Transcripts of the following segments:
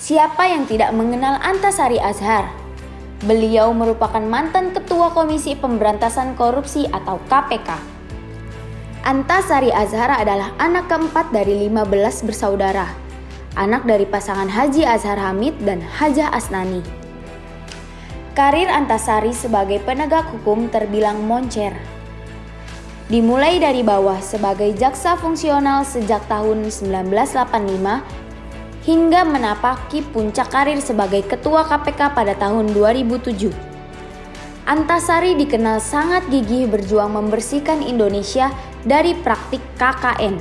Siapa yang tidak mengenal Antasari Azhar? Beliau merupakan mantan Ketua Komisi Pemberantasan Korupsi atau KPK. Antasari Azhar adalah anak keempat dari 15 bersaudara, anak dari pasangan Haji Azhar Hamid dan Hajah Asnani. Karir Antasari sebagai penegak hukum terbilang moncer. Dimulai dari bawah sebagai jaksa fungsional sejak tahun 1985 hingga menapaki puncak karir sebagai ketua KPK pada tahun 2007. Antasari dikenal sangat gigih berjuang membersihkan Indonesia dari praktik KKN.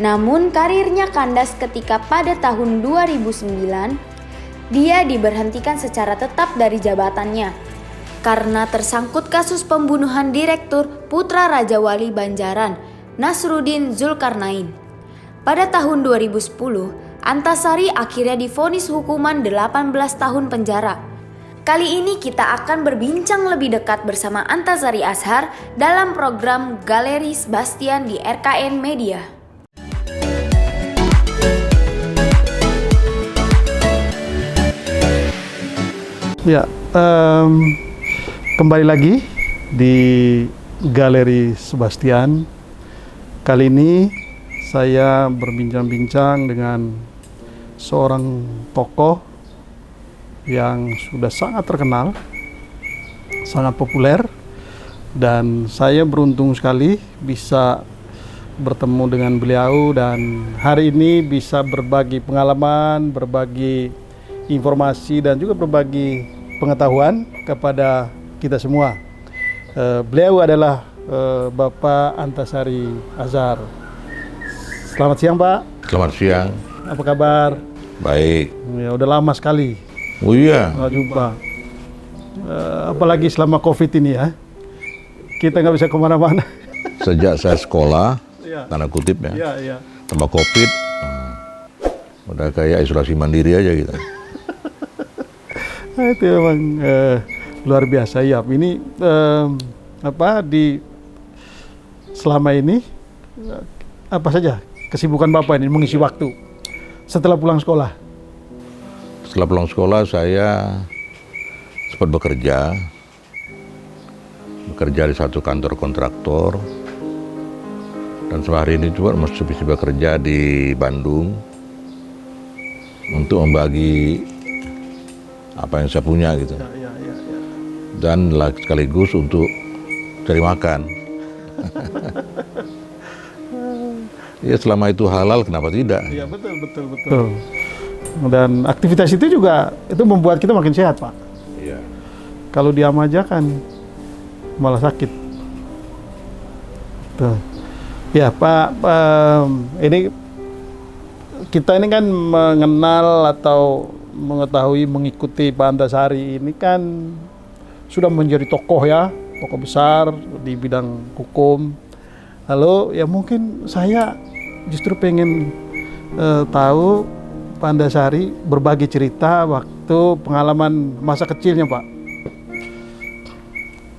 Namun karirnya kandas ketika pada tahun 2009 dia diberhentikan secara tetap dari jabatannya karena tersangkut kasus pembunuhan Direktur Putra Raja Wali Banjaran, Nasruddin Zulkarnain. Pada tahun 2010, Antasari akhirnya divonis hukuman 18 tahun penjara. Kali ini kita akan berbincang lebih dekat bersama Antasari Azhar dalam program Galeri Sebastian di RKN Media. Ya, kembali lagi di Galeri Sebastian. Kali ini saya berbincang-bincang dengan seorang tokoh yang sudah sangat terkenal, sangat populer, dan saya beruntung sekali bisa bertemu dengan beliau dan hari ini bisa berbagi pengalaman, berbagi informasi dan juga berbagi pengetahuan kepada kita semua. Beliau adalah Bapak Antasari Azhar. Selamat siang, Pak. Selamat siang. Apa kabar? Baik. Ya, udah lama sekali Oh iya. nggak jumpa. Apalagi selama COVID ini ya, kita nggak bisa kemana-mana. Sejak saya sekolah, Ya. tanda kutip ya, Ya. tambah COVID, udah kayak isolasi mandiri aja gitu. Nah, itu memang luar biasa ya. Ini selama ini apa saja kesibukan Bapak ini mengisi waktu setelah pulang sekolah? Setelah pulang sekolah saya sempat bekerja di satu kantor kontraktor dan sehari ini juga masih bisa bekerja di Bandung untuk membagi apa yang saya punya gitu. Ya. Dan sekaligus untuk cari makan. Ya selama itu halal kenapa tidak? Iya betul. Dan aktivitas itu juga itu membuat kita makin sehat, Pak. Iya. Kalau diam aja kan malah sakit. Tuh. Ya Pak, ini kita ini kan mengenal atau mengetahui, mengikuti Pak Antasari ini kan sudah menjadi tokoh besar di bidang hukum. Lalu ya mungkin saya justru pengen tahu Pak Antasari berbagi cerita waktu pengalaman masa kecilnya, Pak.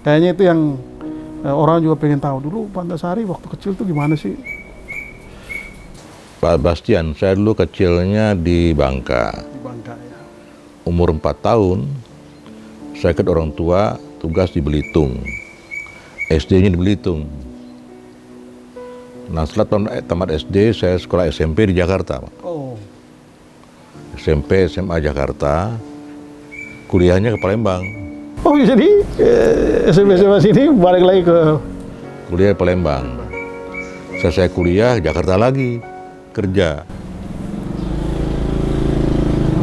Kayaknya itu yang orang juga pengen tahu dulu Pak Antasari waktu kecil tuh gimana sih? Pak Bastian, saya dulu kecilnya di Bangka. Di Bangka ya. Umur 4 tahun, saya ikut orang tua tugas di Belitung. SD-nya di Belitung. Nah setelah tamat SD, saya sekolah SMP di Jakarta, Pak. Oh. SMP, SMA Jakarta, kuliahnya ke Palembang. Oh jadi SMA sini balik lagi ke Kuliah di Palembang. Selesai kuliah, Jakarta lagi, kerja.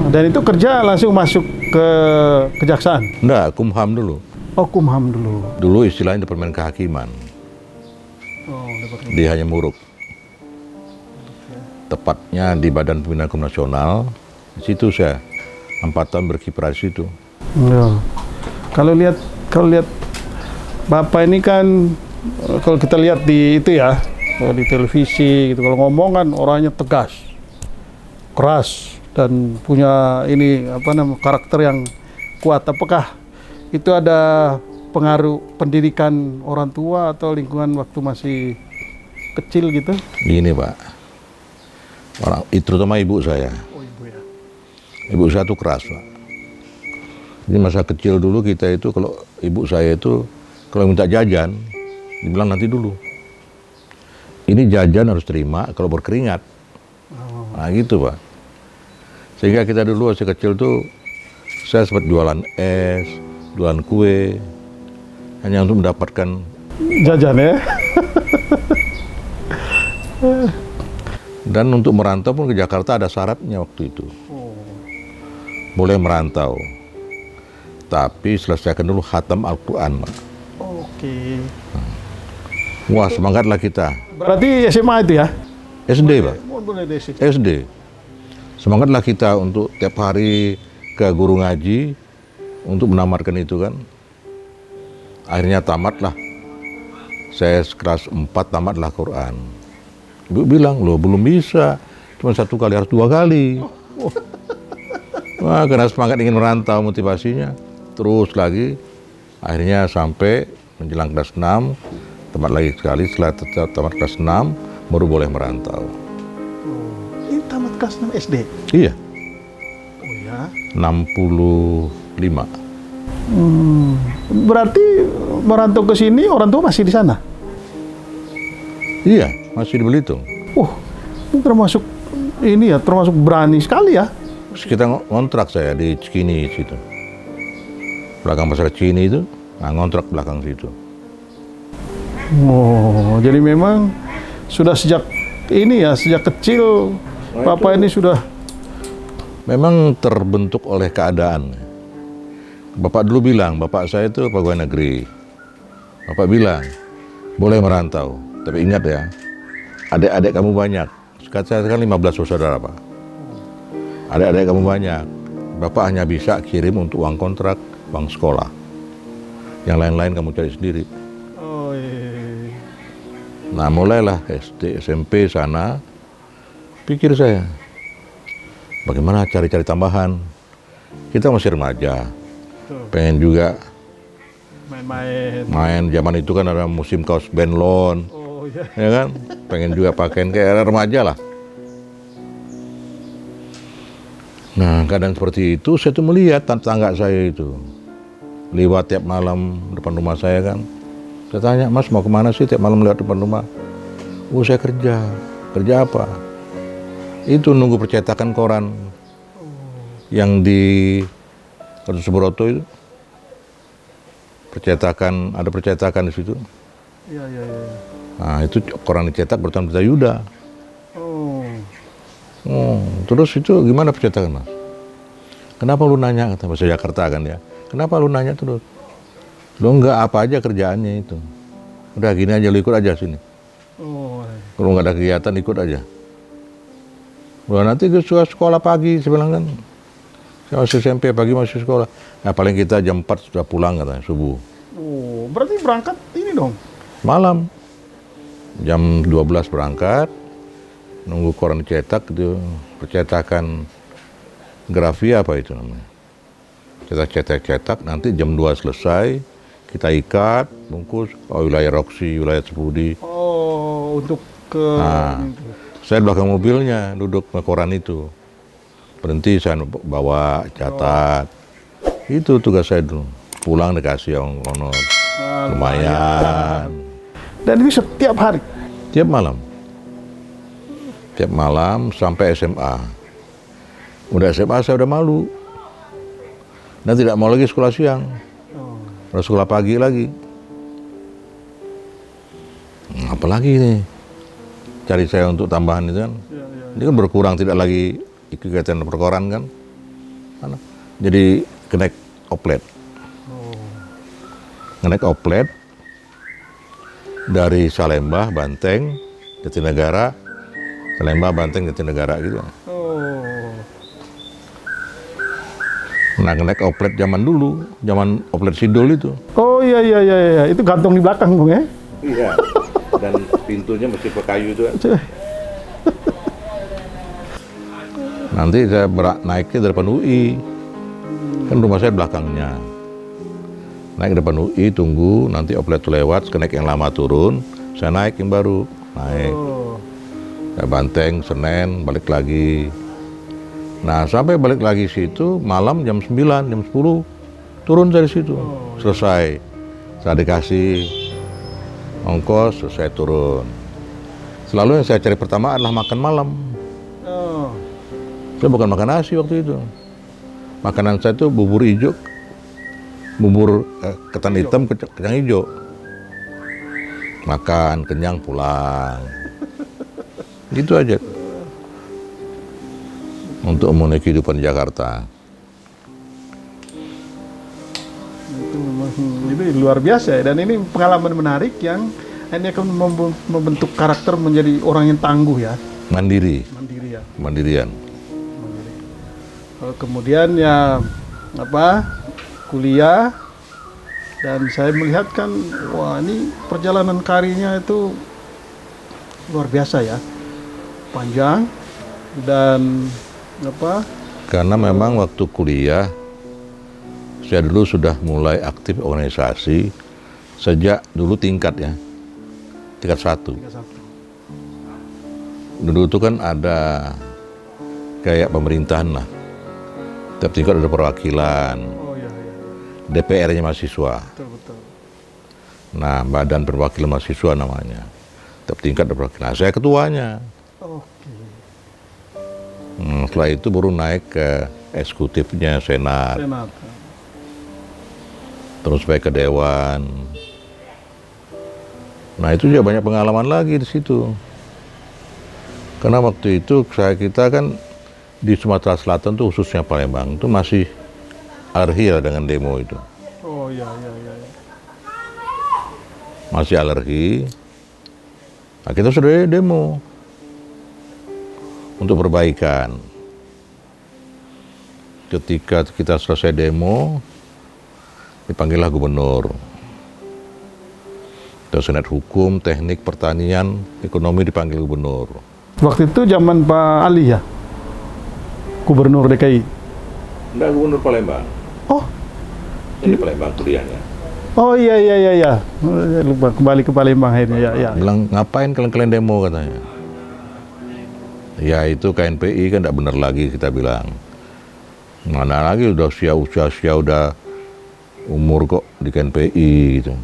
dan itu kerja langsung masuk ke kejaksaan. Enggak, Kumham dulu. Oh Kumham dulu. Dulu istilahnya Departemen Kehakiman. Oh Departemen. Di Hanyamuruk. Tepatnya di Badan Pembinaan Hukum Nasional. Di situ saya 4 tahun berkiprah di situ. Ya. Kalau lihat Bapak ini kan kalau kita lihat di itu ya, kalau di televisi gitu, kalau ngomong kan orangnya tegas, keras dan punya karakter yang kuat. Apakah itu ada pengaruh pendidikan orang tua atau lingkungan waktu masih kecil gitu? Ini Pak, terutama ibu saya. Oh ibu ya. Ibu saya tuh keras, Pak. Jadi masa kecil dulu kita itu kalau ibu saya itu kalau minta jajan, dibilang nanti dulu. Ini jajan harus terima kalau berkeringat. Nah gitu, Pak. Sehingga kita dulu masih kecil tuh saya sempat jualan es, jualan kue, hanya untuk mendapatkan Jajan ya. dan untuk merantau pun ke Jakarta ada syaratnya waktu itu. Boleh merantau, tapi selesaikan dulu khatam Al-Quran, Pak. Oke. Wah, semangatlah kita. Berarti SMA itu ya? SD, Pak. Boleh deh sih. SD. Semangatlah kita untuk tiap hari ke guru ngaji untuk menamatkan itu kan. Akhirnya tamatlah. Saya kelas 4 tamatlah Quran. Ibu bilang, loh belum bisa. Cuma 1 kali, harus 2 kali. Wah, karena semangat ingin merantau motivasinya. Terus lagi. Akhirnya sampai menjelang kelas 6. Tamat lagi sekali, setelah tamat kelas 6, baru boleh merantau. Ini tamat kelas 6 SD? Iya. Oh ya. 65. Berarti merantau ke sini orang tua masih di sana? Iya, masih di Belitung. Ini termasuk ini ya, termasuk berani sekali ya. Terus kita ngontrak saya di Cikini situ. Belakang pasar Cikini itu, nah ngontrak belakang situ. Oh, jadi memang sudah sejak ini ya, sejak kecil Bapak ini sudah. Memang terbentuk oleh keadaan. Bapak dulu bilang, bapak saya itu pegawai negeri. Bapak bilang, boleh merantau. Tapi ingat ya, adik-adik kamu banyak. Saya kan 15 bersaudara, Pak. Adik-adik kamu banyak. Bapak hanya bisa kirim untuk uang kontrak, uang sekolah. Yang lain-lain kamu cari sendiri. Oh iya. Nah mulailah SD, SMP sana, pikir saya, bagaimana cari-cari tambahan. Kita masih remaja, pengen juga Main-main. main. Zaman itu kan ada musim kaos Benlon, Oh iya. ya kan? Pengen juga pakaian kayak remaja lah. Nah keadaan seperti itu, saya tuh melihat tetangga saya itu lewat tiap malam depan rumah saya kan. Saya tanya, Mas mau kemana sih tiap malam lewat depan rumah? Oh saya kerja. Kerja apa? Itu nunggu percetakan koran yang di Gatot Subroto itu. Ada percetakan di situ. Iya. Nah itu koran dicetak bertahun Berita Yuda. Oh. Terus itu gimana percetakan, Mas? Kenapa lu nanya? Kata bahasa Jakarta kan ya. Kenapa lu nanya terus? Lu enggak apa aja kerjaannya itu. Udah gini aja, lu ikut aja sini. Oh. Kalau nggak ada kegiatan ikut aja. Udah nanti ke sekolah pagi, saya bilang kan. Saya masih SMP, pagi masih sekolah. Nah paling kita jam 4 sudah pulang katanya, subuh. Oh, berarti berangkat ini dong. Malam. Jam 12 berangkat. Nunggu koran cetak itu, percetakan grafia apa itu namanya. Kita cetak-cetak, nanti jam 2 selesai, kita ikat, bungkus, wilayah Roksi, wilayah Sepudi. Oh, untuk ke. Nah, saya di belakang mobilnya duduk ke koran itu. Berhenti saya bawa, catat. Itu tugas saya dulu. Pulang dikasih honor. Lumayan. Dan ini setiap hari. Tiap malam. Tiap malam sampai SMA. Udah SMA saya udah malu. Dan tidak mau lagi sekolah siang. Harus sekolah pagi lagi. Apalagi nih? Cari saya untuk tambahan itu kan. Ini kan berkurang, tidak lagi kegiatan perkoran kan. Jadi kenaik oplet. Kenaik oplet dari Salemba, Banteng, Jatinegara, Salemba, Banteng, Jatinegara gitu. Nah, naik oplet zaman dulu, zaman oplet Sidol itu. Oh iya. Itu gantung di belakang, Bung ya? Iya. Dan pintunya mesti pakai kayu itu kan. Nanti saya naiknya dari depan UI. Kan rumah saya belakangnya. Naik ke depan UI, tunggu, nanti oplet itu lewat, kenaik yang lama turun, saya naik yang baru. Naik. Saya Banteng, Senen, balik lagi. Nah, sampai balik lagi situ malam jam 9, jam 10 turun dari situ. Selesai. Saya dikasih ongkos, selesai turun. Selalu yang saya cari pertama adalah makan malam. Oh. Saya bukan makan nasi waktu itu. Makanan saya itu bubur hijau, bubur ketan hitam, kacang hijau. Makan, kenyang, pulang. Gitu aja. Untuk memenuhi kehidupan Jakarta. Itu memang ini luar biasa ya. Dan ini pengalaman menarik yang ini akan membentuk karakter menjadi orang yang tangguh ya. Mandiri, Mandiri ya. mandirian. Mandiri. Kemudian ya kuliah, dan saya melihat kan wah ini perjalanan karirnya itu luar biasa ya, panjang dan Karena memang waktu kuliah saya dulu sudah mulai aktif organisasi sejak dulu tingkat 1. Dulu itu kan ada kayak pemerintahan lah. Tiap tingkat ada perwakilan. Oh iya, iya. DPR-nya mahasiswa. Betul. Nah, Badan Perwakilan Mahasiswa namanya. Tiap tingkat ada perwakilan. Nah, saya ketuanya. Oke. Setelah itu baru naik ke eksekutifnya Senat. Senat. Terus sampai ke Dewan. Nah, itu juga banyak pengalaman lagi di situ. Karena waktu itu kita kan di Sumatera Selatan tuh khususnya Palembang itu masih alergi ya dengan demo itu. Oh iya. Masih alergi. Nah, kita sudah demo untuk perbaikan. Ketika kita selesai demo, dipanggillah gubernur. Terus Senat Hukum, Teknik, Pertanian, Ekonomi dipanggil gubernur. Waktu itu zaman Pak Ali ya, Gubernur DKI. Enggak, gubernur Palembang. Oh, Ini Palembang kuliahnya. oh iya. Lupa, kembali ke Palembang akhirnya ya. Bilang, ngapain kalian demo katanya. Ya itu KNPI kan tidak benar lagi kita bilang. Mana lagi udah usia udah umur kok di KNPI gitu.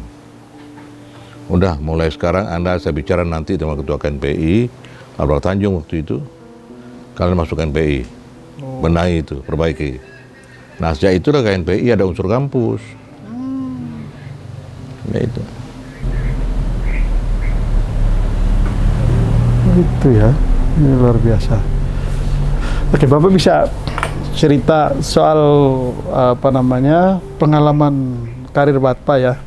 Udah mulai sekarang saya bicara nanti dengan Ketua KNPI, Abdul Tanjung waktu itu. Kalian masuk KNPI, benahi itu, perbaiki. Nah sejak itulah KNPI ada unsur kampus. Ya itu. Itu ya, ini luar biasa. Oke, Bapak bisa cerita soal pengalaman karir Bapak ya,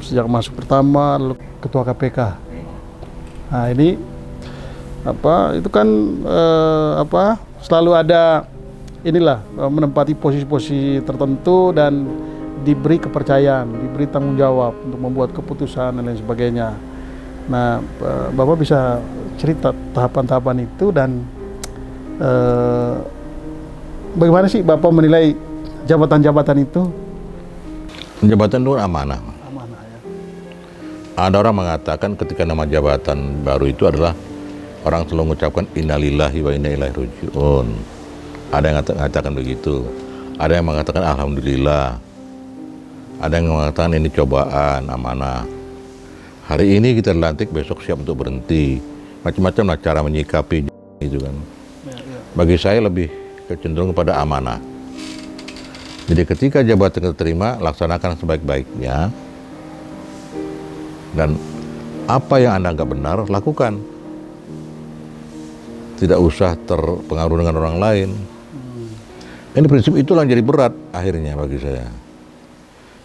sejak masuk pertama lalu Ketua KPK. Nah ini itu kan selalu ada menempati posisi-posisi tertentu dan diberi kepercayaan, diberi tanggung jawab untuk membuat keputusan dan lain sebagainya. Nah, Bapak bisa cerita tahapan-tahapan itu dan bagaimana sih Bapak menilai jabatan-jabatan itu? Jabatan itu amanah. Amanah ya. Ada orang mengatakan ketika nama jabatan baru itu adalah orang selalu mengucapkan innalillahi wa inna ilaihi raji'un. Ada yang mengatakan begitu. Ada yang mengatakan alhamdulillah. Ada yang mengatakan ini cobaan, amanah. Hari ini kita dilantik, besok siap untuk berhenti. Macam-macam lah cara menyikapi itu kan. Bagi saya lebih cenderung kepada amanah. Jadi ketika jabatan diterima, laksanakan sebaik-baiknya. Dan apa yang Anda anggap benar, lakukan. Tidak usah terpengaruh dengan orang lain. Ini prinsip itulah yang jadi berat akhirnya bagi saya.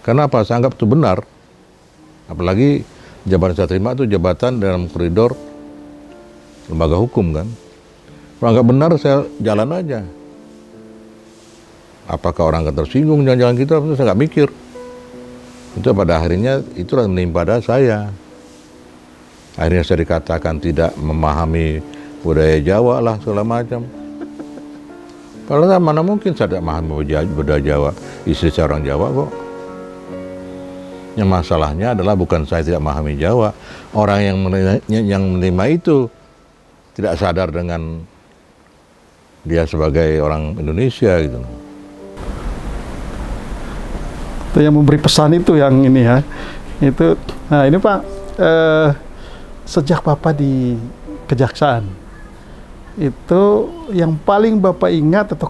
Karena apa? Saya anggap itu benar. Apalagi jabatan saya terima itu jabatan dalam koridor lembaga hukum kan. Kalau anggap benar saya jalan aja. Apakah orang akan tersinggung dengan jalan kita? Saya nggak mikir. Itu pada akhirnya itulah yang menimpa saya. Akhirnya saya dikatakan tidak memahami budaya Jawa lah segala macam. Kalau mana mungkin saya tidak memahami budaya Jawa. Istri saya orang Jawa kok. Yang masalahnya adalah bukan saya tidak memahami Jawa. Orang yang menerima itu tidak sadar dengan dia sebagai orang Indonesia gitu. Itu yang memberi pesan itu yang ini ya. Itu, nah ini Pak, sejak Bapak di Kejaksaan, itu yang paling Bapak ingat atau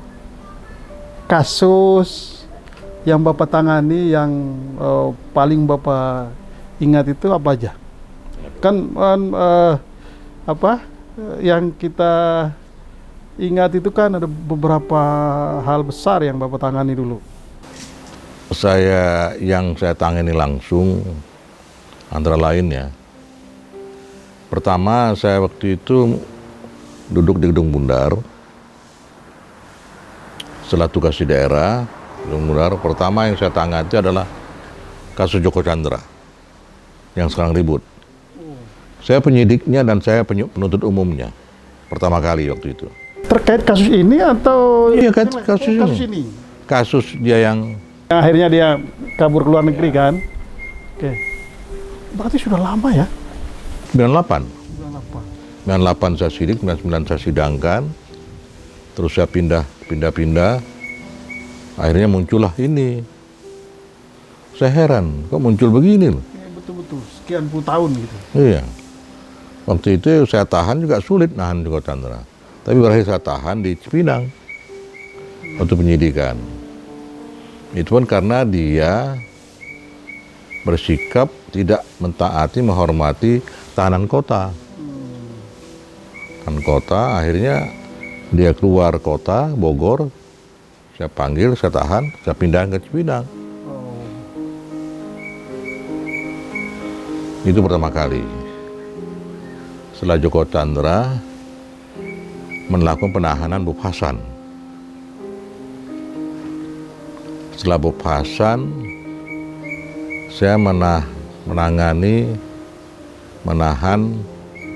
kasus yang Bapak tangani yang paling Bapak ingat itu apa aja? Kan yang kita ingat itu kan ada beberapa hal besar yang Bapak tangani dulu. Yang saya tangani langsung antara lain ya. Pertama saya waktu itu duduk di Gedung Bundar. Setelah tugas di daerah, Gedung Bundar, pertama yang saya tangani itu adalah kasus Joko Chandra yang sekarang ribut. Saya penyidiknya dan saya penuntut umumnya pertama kali waktu itu. Terkait kasus ini atau? Iya, kasus ini. Kasus dia yang akhirnya dia kabur ke luar negeri kan? Oke. Berarti sudah lama ya? 98 saya sidik, 99 saya sidangkan. Terus saya pindah. Akhirnya muncullah ini. Saya heran, kok muncul begini loh. Ya, betul-betul, sekian puluh tahun gitu. Iya. Waktu itu saya tahan juga sulit nahan Joko Chandra. Tapi berakhir saya tahan di Cipinang untuk penyidikan. Itu pun karena dia bersikap tidak mentaati, menghormati tahanan kota. Tahanan kota, akhirnya dia keluar kota, Bogor. Saya panggil, saya tahan, saya pindah ke Cipinang. Itu pertama kali. Setelah Joko Chandra melakukan penahanan Bob Hasan. Setelah Bob Hasan, saya menahan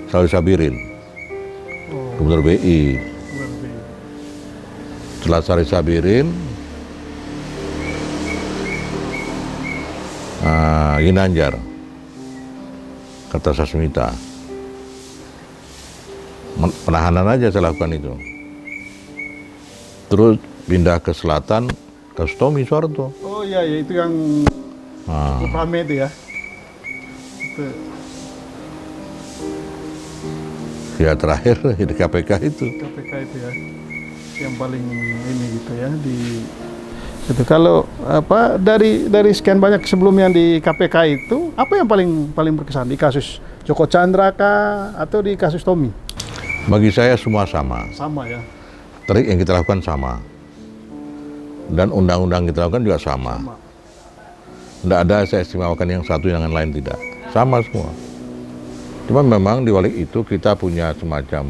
Salih Sabirin, Gubernur BI. Setelah Salih Sabirin, Ginanjar, Kertasasmita. Penahanan aja saya lakukan itu. Terus pindah ke selatan, kasus Tommy Soeharto. Oh iya, itu yang rame itu ya. Itu. Ya terakhir di KPK itu. KPK itu ya, yang paling ini gitu ya di. Itu kalau dari sekian banyak sebelumnya di KPK itu, apa yang paling berkesan di kasus Joko Chandra kah atau di kasus Tommy? Bagi saya semua sama. Sama ya. Trik yang kita lakukan sama. Dan undang-undang kita lakukan juga sama. Tidak ada saya istimewakan yang satu yang lain, tidak. Sama semua. Cuma memang di balik itu kita punya semacam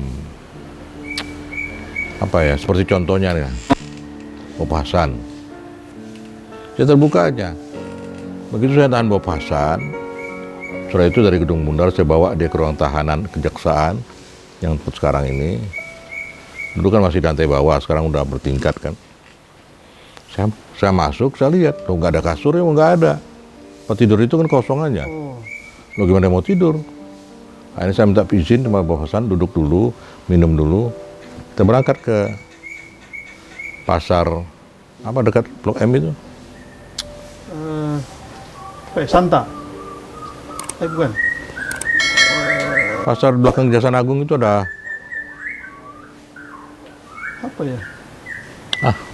seperti contohnya nih, Bob Hasan. Saya terbuka aja. Begitu saya tahan Bob Hasan, setelah itu dari Gedung Bundar saya bawa dia ke ruang tahanan Kejaksaan yang sekarang ini. Dulu kan masih di lantai bawah, sekarang udah bertingkat kan. Saya masuk, saya lihat, loh nggak ada kasur ya, nggak ada. Tempat tidur itu kan kosong aja. Loh gimana mau tidur? Akhirnya saya minta izin sama Bob Hasan, duduk dulu, minum dulu. Kita berangkat ke pasar, dekat Blok M itu? Santa? Bukan? Pasar belakang Kejaksaan Agung itu ada. Apa ya?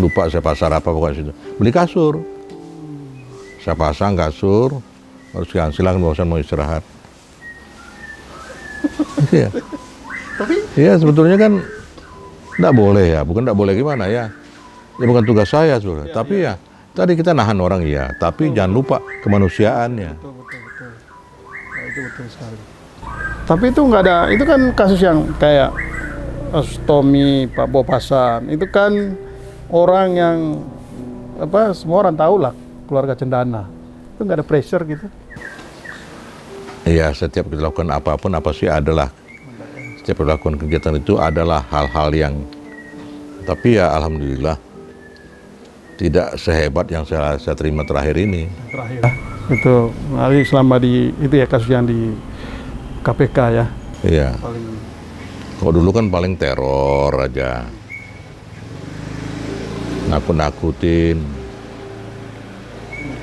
Lupa saya pasar apa pokoknya situ. Beli kasur. Saya pasang kasur, harus silakan bosan mau istirahat. Iya. Tapi? Iya sebetulnya kan tidak boleh ya, bukan tidak boleh gimana ya. Ya bukan tugas saya sudah. Tapi ya tadi kita nahan orang ya, tapi jangan lupa kemanusiaannya. Betul. Nah, itu betul sekali. Tapi itu nggak ada, itu kan kasus yang kayak Tommy, Pak Bob Hasan, itu kan orang yang semua orang tahu lah, keluarga cendana. Itu nggak ada pressure gitu. Iya, setiap kita lakukan apapun, setiap melakukan kegiatan itu adalah hal-hal yang, tapi ya alhamdulillah tidak sehebat yang saya terima terakhir ini. Terakhir. Itu hari selama itu ya kasus yang di KPK ya. Iya. Kalau dulu kan paling teror aja. nakut-nakutin.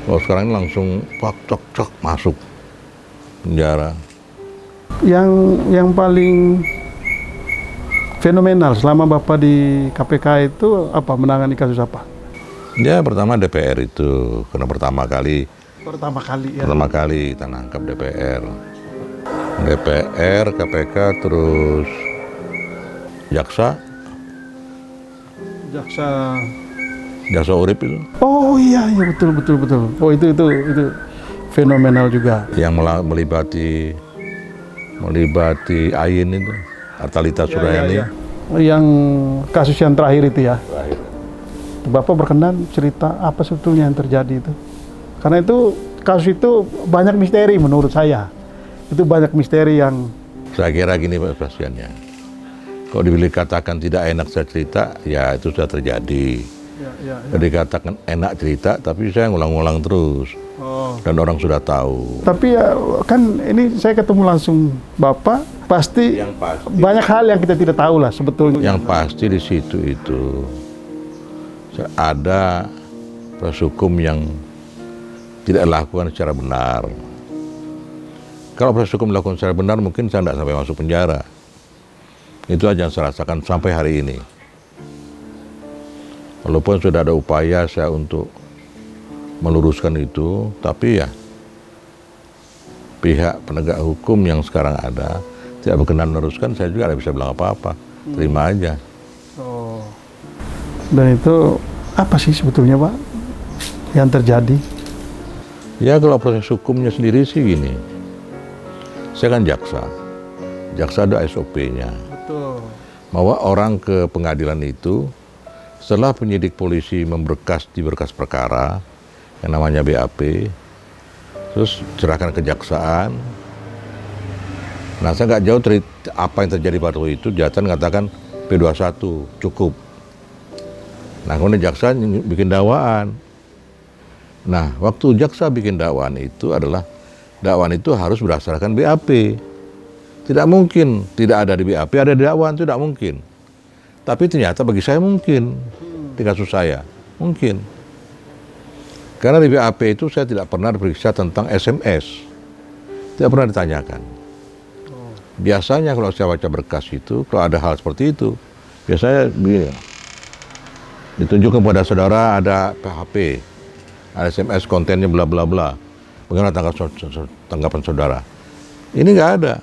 Kalau sekarang ini langsung cok masuk penjara. Yang paling fenomenal selama Bapak di KPK itu apa, menangani kasus apa? Ya pertama DPR itu, karena pertama kali Ya. pertama kali kita nangkap DPR, KPK, terus jaksa urip itu. Oh iya betul. Oh itu fenomenal juga. Yang melibati Ain itu, Artalita Surayani. Ya. Yang kasus yang terakhir itu ya. Bapak berkenan cerita apa sebetulnya yang terjadi itu? Karena itu kasus itu banyak misteri menurut saya. Itu banyak misteri yang... Saya kira gini Pak Presiden, kalau dikatakan tidak enak saya cerita, ya itu sudah terjadi. Jadi katakan enak cerita, tapi saya ngulang-ngulang terus. Dan orang sudah tahu. Tapi ya kan ini saya ketemu langsung Bapak, pasti banyak hal yang kita tidak tahu lah sebetulnya. Yang pasti di situ itu ada proses hukum yang tidak dilakukan secara benar. Kalau proses hukum dilakukan secara benar, mungkin saya tidak sampai masuk penjara. Itu aja yang saya rasakan sampai hari ini. Walaupun sudah ada upaya saya untuk meluruskan itu, tapi ya pihak penegak hukum yang sekarang ada tidak berkenan meneruskan, saya juga tidak bisa bilang apa-apa. Terima aja. Dan itu apa sih sebetulnya Pak yang terjadi? Ya kalau proses hukumnya sendiri sih gini, saya kan jaksa ada SOP-nya. Betul. Bahwa orang ke pengadilan itu setelah penyidik polisi di berkas perkara yang namanya BAP, terus serahkan ke kejaksaan. Nah saya nggak jauh dari apa yang terjadi pada waktu itu, jaksa mengatakan P21 cukup. Nah kemudian jaksa bikin dakwaan. Nah waktu jaksa bikin dakwaan itu harus berdasarkan BAP. Tidak mungkin tidak ada di BAP, ada di dakwaan, itu tidak mungkin. Tapi ternyata bagi saya mungkin, di kasus saya, mungkin. Karena di BAP itu saya tidak pernah diperiksa tentang SMS. Tidak pernah ditanyakan. Biasanya kalau saya baca berkas itu, kalau ada hal seperti itu, biasanya begini, ditunjukkan kepada saudara ada PHP, ada SMS kontennya bla bla bla. Bagaimana tanggapan saudara? Ini nggak ada.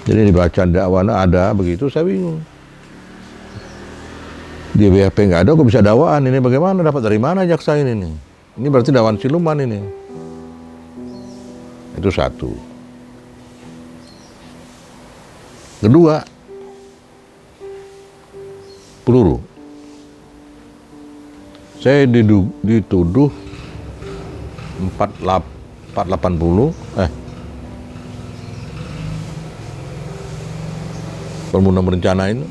Jadi dibaca dakwaan ada begitu, saya bingung. Di BAP nggak ada, kok bisa dakwaan ini? Bagaimana dapat dari mana jaksa ini nih? Ini berarti dakwaan siluman ini. Itu satu. Kedua, peluru. Saya dituduh 480 pembunuhan berencana ini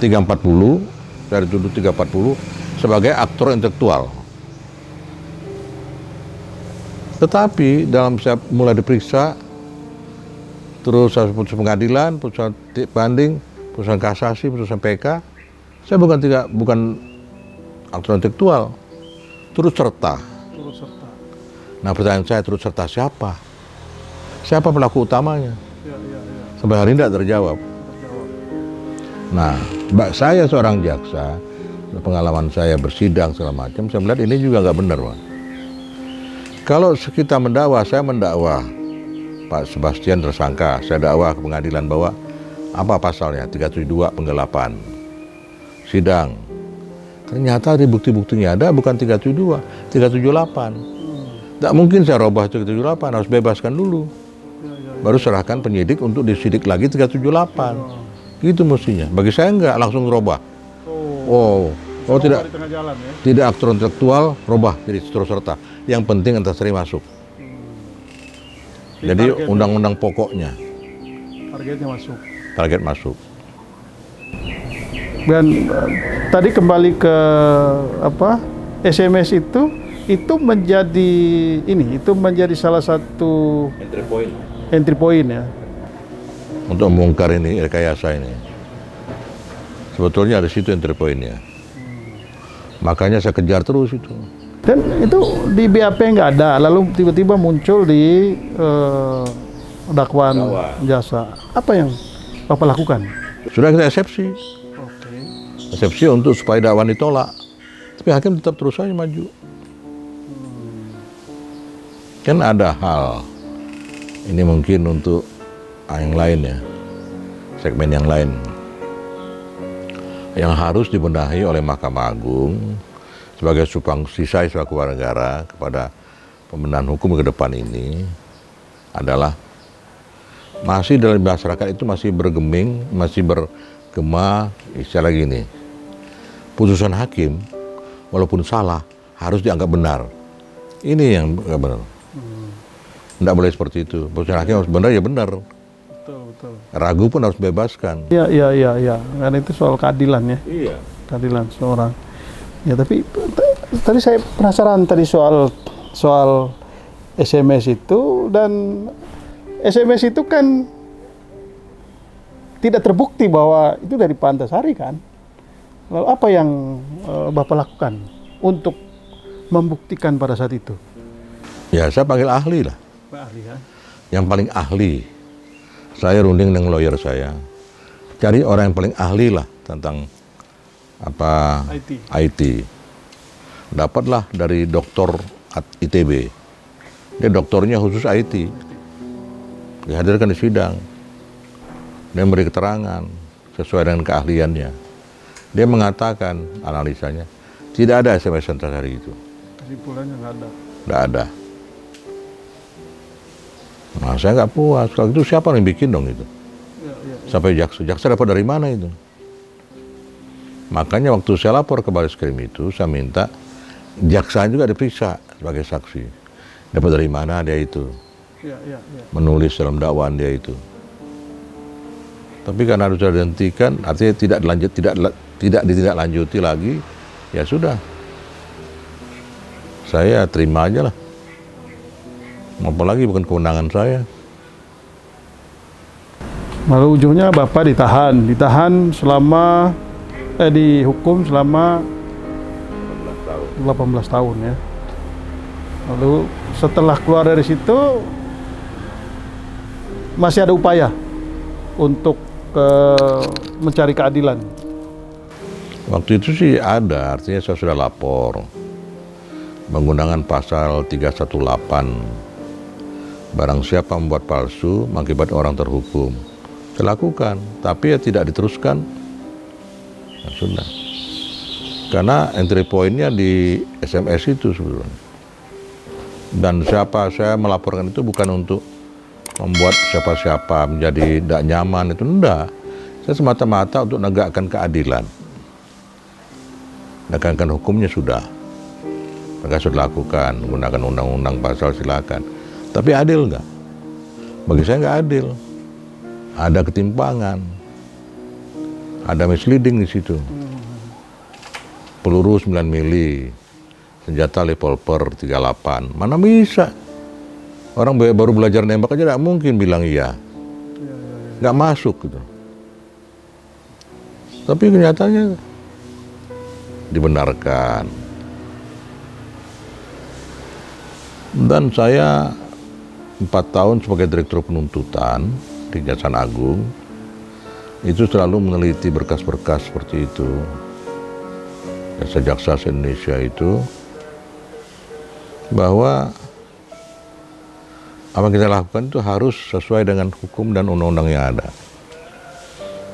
340, saya dituduh 340 sebagai aktor intelektual. Tetapi dalam saya mulai diperiksa, terus saya putusan pengadilan, putusan banding, putusan kasasi, putusan PK, saya bukan aktor intelektual, turut serta. Nah pertanyaan saya, turut serta siapa? Siapa pelaku utamanya? Sampai hari ini tidak terjawab. Nah, saya seorang jaksa, pengalaman saya bersidang segala macam, saya melihat ini juga nggak benar, Pak. Kalau kita mendakwa, saya mendakwa Pak Sebastian tersangka, saya dakwa ke pengadilan bahwa apa pasalnya, 372 penggelapan. Sidang. Ternyata di bukti-buktinya ada bukan 372, 378. Tidak mungkin saya robah 378, harus bebaskan dulu. Baru serahkan penyidik untuk disidik lagi 378. Gitu mestinya. Bagi saya enggak, langsung robah. Tidak. Tidak aktor intelektual, robah jadi terus serta. Yang penting antasari masuk. Jadi undang-undang pokoknya. Target masuk. Dan tadi kembali ke SMS itu menjadi salah satu entry point ya. Untuk membongkar ini rekayasa ini. Sebetulnya ada situ entry point-nya. Makanya saya kejar terus itu. Dan itu di BAP nggak ada, lalu tiba-tiba muncul di dakwaan jasa. Apa yang Bapak lakukan? Sudah kita eksepsi. Eksepsi untuk supaya dakwaan ditolak. Tapi hakim tetap terus saja maju. Kan ada hal, ini mungkin untuk yang lain ya, segmen yang lain, yang harus dibenahi oleh Mahkamah Agung sebagai sumbangsi saya sebagai warga negara kepada pembenahan hukum ke depan ini adalah masih dalam masyarakat itu masih bergeming, masih bergema istilah gini, putusan hakim walaupun salah harus dianggap benar. Ini yang nggak benar. Tidak boleh seperti itu. Putusan hakim harus benar ya benar. Betul. Ragu pun harus bebaskan. Iya. Karena itu soal keadilan ya. Iya. Keadilan seorang. Ya tapi tadi saya penasaran tadi soal SMS itu, dan SMS itu kan tidak terbukti bahwa itu dari Pak Antasari kan. Lalu apa yang Bapak lakukan untuk membuktikan pada saat itu? Ya saya panggil ahli lah. Pak ahli ya. Yang paling ahli. Saya runding dengan lawyer saya. Cari orang yang paling ahli lah tentang IT. Dapatlah dari doktor ITB. Dia doktornya khusus IT. Dihadirkan di sidang. Dia memberi keterangan sesuai dengan keahliannya. Dia mengatakan analisanya tidak ada SMS Antasari itu. Kesimpulannya nggak ada. Nggak ada. Nah, saya nggak puas. Kalau itu siapa yang bikin dong itu? Sampai jaksa dapat dari mana itu? Makanya waktu saya lapor ke Baris Krim itu, saya minta jaksa juga diperiksa sebagai saksi. Dapat dari mana dia itu? Menulis dalam dakwaan dia itu. Tapi karena sudah dihentikan, artinya tidak ditindaklanjuti lagi, ya sudah. Saya terima aja lah. Apalagi bukan kewenangan saya. Lalu ujungnya Bapak ditahan selama dihukum selama 18 tahun ya. Lalu setelah keluar dari situ masih ada upaya untuk mencari keadilan. Waktu itu sih ada, artinya saya sudah lapor menggunakan pasal 318. Barang siapa membuat palsu mengakibatkan orang terhukum. Saya lakukan, tapi ya tidak diteruskan. Nah, sudah. Karena entry point-nya di SMS itu sebetulnya. Dan saya melaporkan itu bukan untuk membuat siapa-siapa menjadi tidak nyaman, itu enggak. Saya semata-mata untuk menegakkan keadilan. Menegakkan hukumnya sudah. Maka sudah lakukan, menggunakan undang-undang pasal silakan. Tapi adil enggak? Bagi saya enggak adil. Ada ketimpangan. Ada misleading di situ. Peluru 9 mili, senjata revolver 38. Mana bisa? Orang baru belajar nembak aja enggak mungkin bilang iya. Enggak masuk gitu. Tapi kenyataannya dibenarkan. Dan saya 4 tahun sebagai direktur penuntutan di Kejaksaan Agung itu selalu meneliti berkas-berkas seperti itu. Jaksa se-Indonesia itu bahwa apa yang kita lakukan itu harus sesuai dengan hukum dan undang-undang yang ada.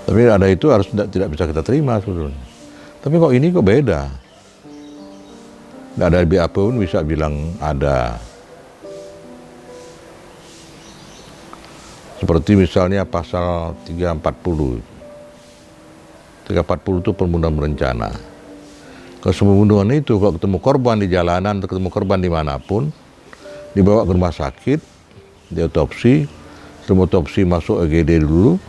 Tapi ada itu harus tidak bisa kita terima sebetulnya. Tapi kok ini kok beda? Tidak ada BAP pun bisa bilang ada. Seperti misalnya pasal 340. 340 itu pembunuhan berencana. Kalau pembunuhan itu kalau ketemu korban di jalanan atau ketemu korban dimanapun, dibawa ke rumah sakit, diotopsi, semua otopsi masuk EGD dulu,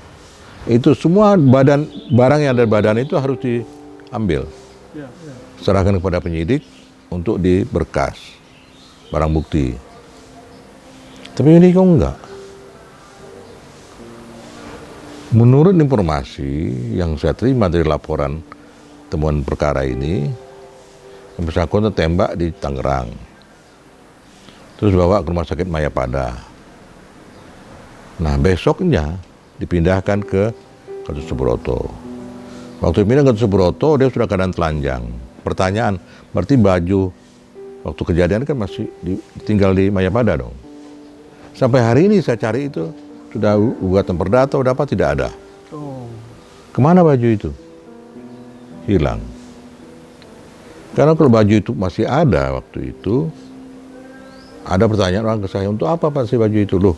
itu semua barang yang ada di badan itu harus diambil. Serahkan kepada penyidik untuk diberkas barang bukti. Tapi ini kok enggak. Menurut informasi yang saya terima dari laporan temuan perkara ini, yang bersangkutan tembak di Tangerang, terus bawa ke rumah sakit Mayapada. Nah, besoknya dipindahkan ke Gatot Subroto. Waktu pindah ke Gatot Subroto, dia sudah keadaan telanjang. Pertanyaan, berarti baju waktu kejadian kan masih tinggal di Mayapada dong. Sampai hari ini saya cari itu, sudah gugatan perdata, udah apa, tidak ada. Kemana baju itu? Hilang. Karena kalau baju itu masih ada waktu itu, ada pertanyaan orang ke saya, untuk apa Pak si baju itu? Loh,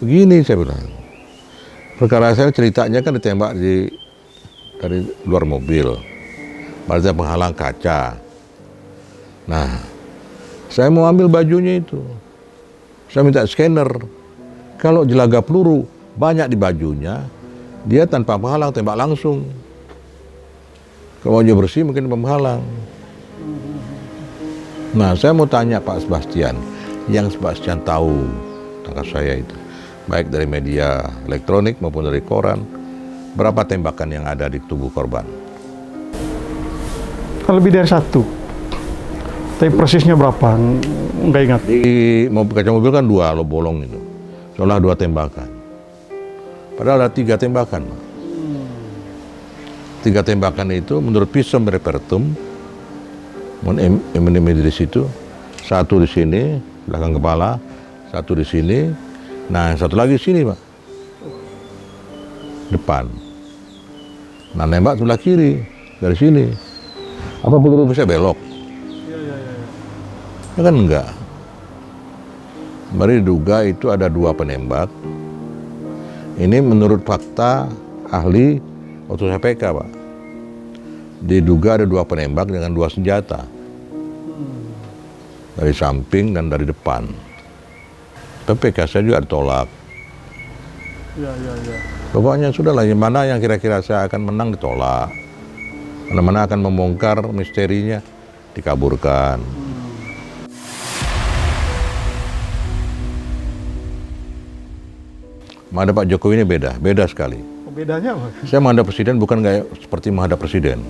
begini saya bilang. Perkara saya ceritanya kan ditembak dari luar mobil. Berarti penghalang kaca. Nah, saya mau ambil bajunya itu. Saya minta scanner. Kalau jelaga peluru banyak di bajunya, dia tanpa penghalang tembak langsung. Kalau baju bersih mungkin penghalang. Nah, saya mau tanya Pak Sebastian, yang Sebastian tahu tentang saya itu, baik dari media elektronik maupun dari koran, berapa tembakan yang ada di tubuh korban? Lebih dari satu. Tapi persisnya berapa? Nggak ingat. Di kaca mobil kan 2 lo bolong itu, seolah 2 tembakan. Padahal ada 3 tembakan. 3 tembakan itu menurut visum repertum, di situ, 1 di sini belakang kepala, 1 di sini, nah 1 lagi di sini Pak, depan. Nah nembak sebelah kiri dari sini. Apa peluru bisa belok? Ya kan enggak. Mari diduga itu ada 2 penembak. Ini menurut fakta ahli otos KPK Pak. Diduga ada 2 penembak dengan 2 senjata. Dari samping dan dari depan. PPK saya juga ditolak. Pokoknya sudahlah, yang mana yang kira-kira saya akan menang ditolak. Mana akan membongkar misterinya dikaburkan. Menghadap Pak Jokowi ini beda sekali. Bedanya apa? Saya menghadap presiden bukan kayak seperti menghadap presiden.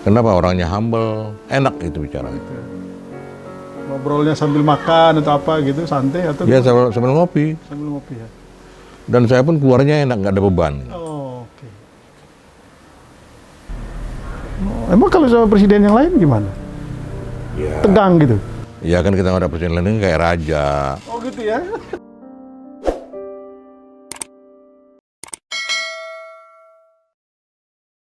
Kenapa? Orangnya humble, enak itu bicara. Ngobrolnya sambil makan atau apa gitu, santai atau? Ya sambil ngopi. Sambil ngopi ya. Dan saya pun keluarnya enak, nggak ada beban. Oke. Emang kalau sama presiden yang lain gimana? Ya. Tegang gitu? Ya kan kita menghadap presiden lain kayak raja. Oh gitu ya?